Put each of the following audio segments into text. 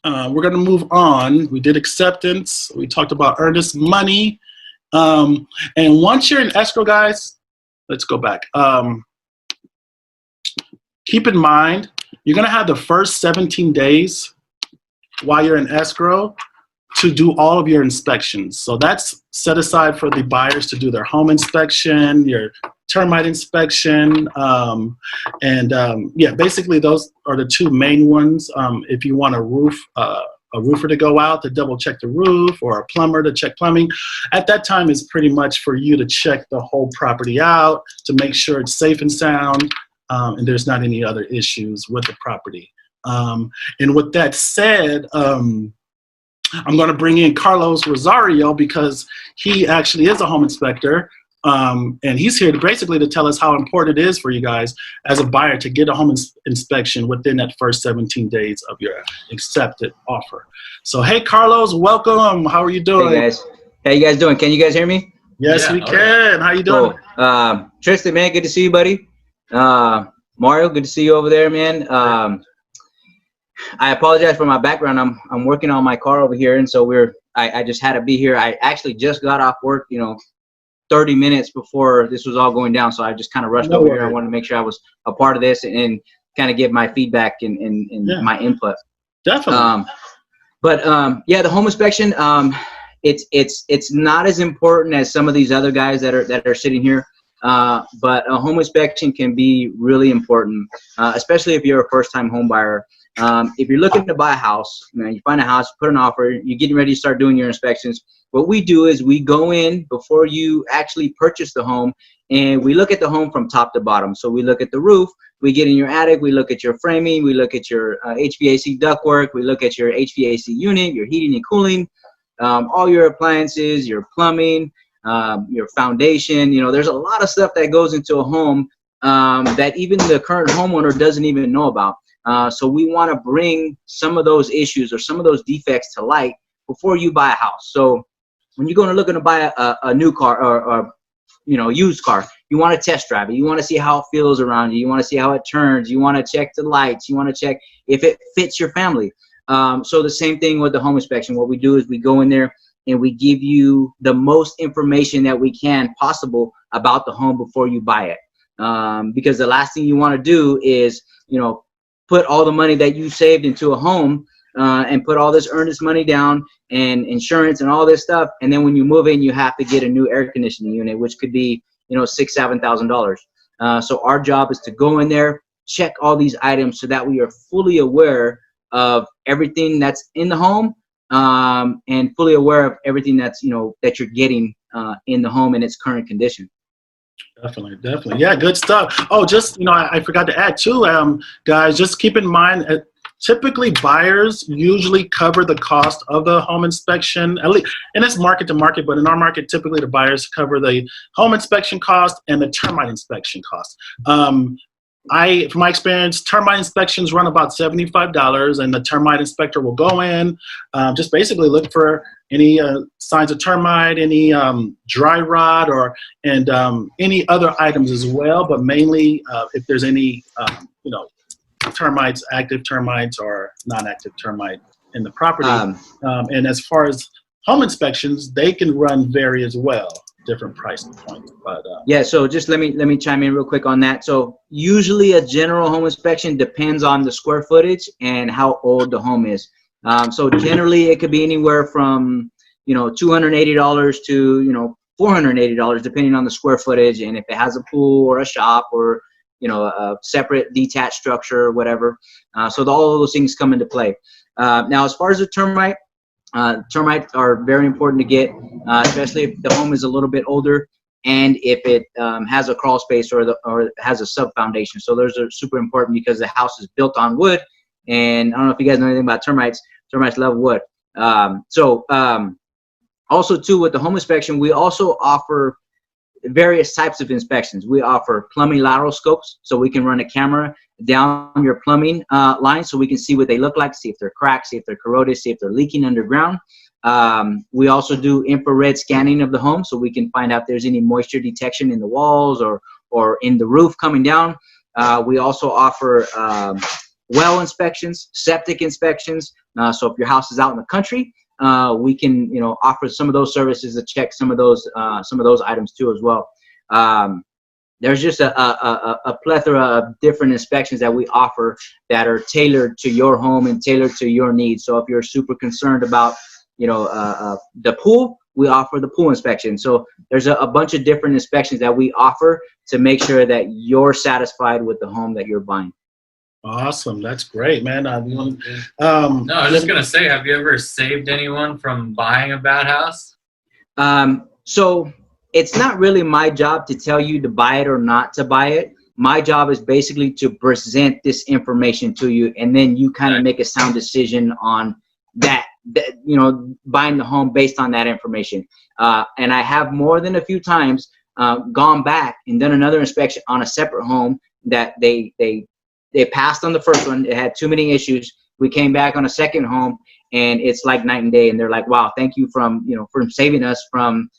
We're going to move on. We did acceptance. We talked about earnest money. And once you're in escrow, guys, let's go back. Keep in mind, you're going to have the first 17 days while you're in escrow to do all of your inspections. So that's set aside for the buyers to do their home inspection, your termite inspection, yeah, basically those are the two main ones. If you want a roofer to go out to double check the roof, or a plumber to check plumbing, at that time is pretty much for you to check the whole property out to make sure it's safe and sound, and there's not any other issues with the property. And with that said, I'm going to bring in Carlos Rosario because he actually is a home inspector. And he's here to basically to tell us how important it is for you guys as a buyer to get a home inspection within that first 17 days of your accepted offer. So, hey, Carlos, welcome. How are you doing? Hey, guys. How you guys doing? Can you guys hear me? Yes, we can. How you doing? Cool. Tristan, man, good to see you, buddy. Mario, good to see you over there, man. I apologize for my background. I'm working on my car over here, and so I just had to be here. I actually just got off work, 30 minutes before this was all going down, so I just kind of rushed over here. I wanted to make sure I was a part of this and kind of give my feedback and my input. Definitely. Yeah, the home inspection, it's not as important as some of these other guys that are sitting here. But a home inspection can be really important, especially if you're a first-time home buyer. If you're looking to buy a house, you find a house, put an offer, you're getting ready to start doing your inspections. What we do is we go in before you actually purchase the home, and we look at the home from top to bottom. So we look at the roof, we get in your attic, we look at your framing, we look at your HVAC ductwork, we look at your HVAC unit, your heating and cooling, all your appliances, your plumbing, your foundation. There's a lot of stuff that goes into a home that even the current homeowner doesn't even know about. So we want to bring some of those issues or some of those defects to light before you buy a house. So when you're going to look to buy a new car or used car, you want to test drive it. You want to see how it feels around you. You want to see how it turns. You want to check the lights. You want to check if it fits your family. So the same thing with the home inspection. What we do is we go in there and we give you the most information that we can possible about the home before you buy it. Because the last thing you want to do is, put all the money that you saved into a home and put all this earnest money down and insurance and all this stuff. And then when you move in, you have to get a new air conditioning unit, which could be, $6,000, $7,000. So our job is to go in there, check all these items so that we are fully aware of everything that's in the home and fully aware of everything that's, that you're getting in the home in its current condition. Definitely. Yeah, good stuff. Oh, just, I forgot to add too, guys, just keep in mind, typically buyers usually cover the cost of the home inspection, at least, and it's market to market, but in our market, typically the buyers cover the home inspection cost and the termite inspection cost. From my experience, termite inspections run about $75, and the termite inspector will go in, just basically look for any signs of termite, any dry rot, and any other items as well. But mainly, if there's any, termites, active termites or non-active termite in the property. And as far as home inspections, they can vary as well. Different price points, but yeah. So just let me chime in real quick on that. So usually a general home inspection depends on the square footage and how old the home is. So generally it could be anywhere from $280 to $480 depending on the square footage and if it has a pool or a shop or a separate detached structure or whatever. So all of those things come into play. Now as far as the termite. Termites are very important to get, especially if the home is a little bit older and if it has a crawl space or has a sub foundation. So those are super important because the house is built on wood, and I don't know if you guys know anything about termites. Termites love wood. Also too, with the home inspection, we also offer various types of inspections. We offer plumbing lateral scopes, so we can run a camera down your plumbing line so we can see what they look like, see if they're cracked, see if they're corroded, see if they're leaking underground. We also do infrared scanning of the home so we can find out if there's any moisture detection in the walls or in the roof coming down. We also offer well inspections, septic inspections. So if your house is out in the country, we can, you know, offer some of those services to check some of those items too as well. There's just a plethora of different inspections that we offer that are tailored to your home and tailored to your needs. So if you're super concerned about, you know, the pool, we offer the pool inspection. So there's a bunch of different inspections that we offer to make sure that you're satisfied with the home that you're buying. Awesome. That's great, man. No, I was just gonna say, have you ever saved anyone from buying a bad house? So it's not really my job to tell you to buy it or not to buy it. My job is basically to present this information to you, and then you kind of make a sound decision on that, you know, buying the home based on that information. And I have more than a few times gone back and done another inspection on a separate home that they passed on the first one. It had too many issues. We came back on a second home, and it's like night and day. And they're like, "Wow, thank you from saving us from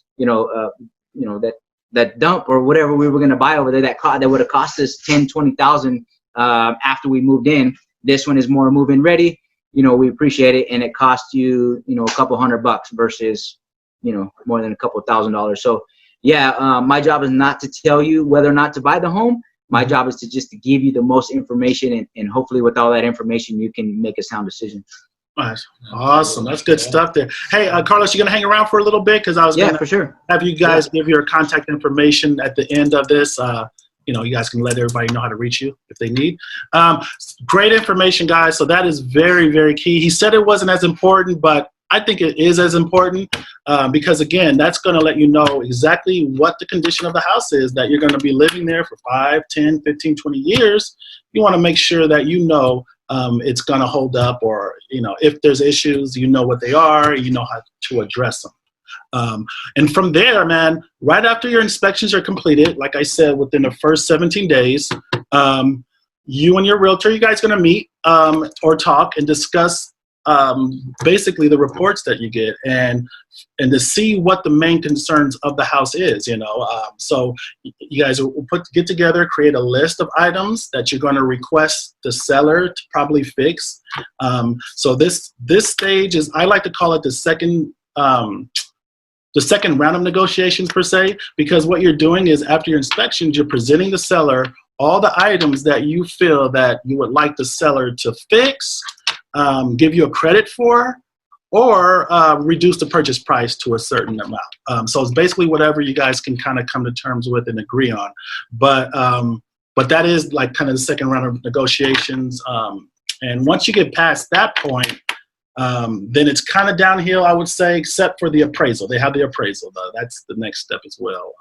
that dump or whatever we were going to buy over there that would have cost us $10,000-$20,000 after we moved in. This one is more move-in ready. You know, we appreciate it, and it cost you, you know, a couple $100 versus, you know, more than a couple $1,000. So yeah, my job is not to tell you whether or not to buy the home. My job is to give you the most information, and hopefully with all that information, you can make a sound decision. Nice. Awesome. That's good stuff there. Hey, Carlos, you going to hang around for a little bit? Because I was going to for sure. have you guys give your contact information at the end of this. You know, you guys can let everybody know how to reach you if they need. Great information, guys. So that is very, very key. He said it wasn't as important, but I think it is as important because, again, that's going to let you know exactly what the condition of the house is that you're going to be living there for 5, 10, 15, 20 years. You want to make sure that you know it's going to hold up, or, you know, if there's issues, you know what they are, you know how to address them. And from there, man, right after your inspections are completed, like I said, within the first 17 days, you and your realtor, you guys going to meet or talk and discuss basically the reports that you get and to see what the main concerns of the house is, you know. So you guys will get together, create a list of items that you're going to request the seller to probably fix. So this stage is, I like to call it the second round of negotiations per se, because what you're doing is after your inspections, you're presenting the seller all the items that you feel that you would like the seller to fix, give you a credit for, or reduce the purchase price to a certain amount. So it's basically whatever you guys can kind of come to terms with and agree on. But that is like kind of the second round of negotiations. And once you get past that point, then it's kind of downhill, I would say, except for the appraisal. They have the appraisal, though. That's the next step as well.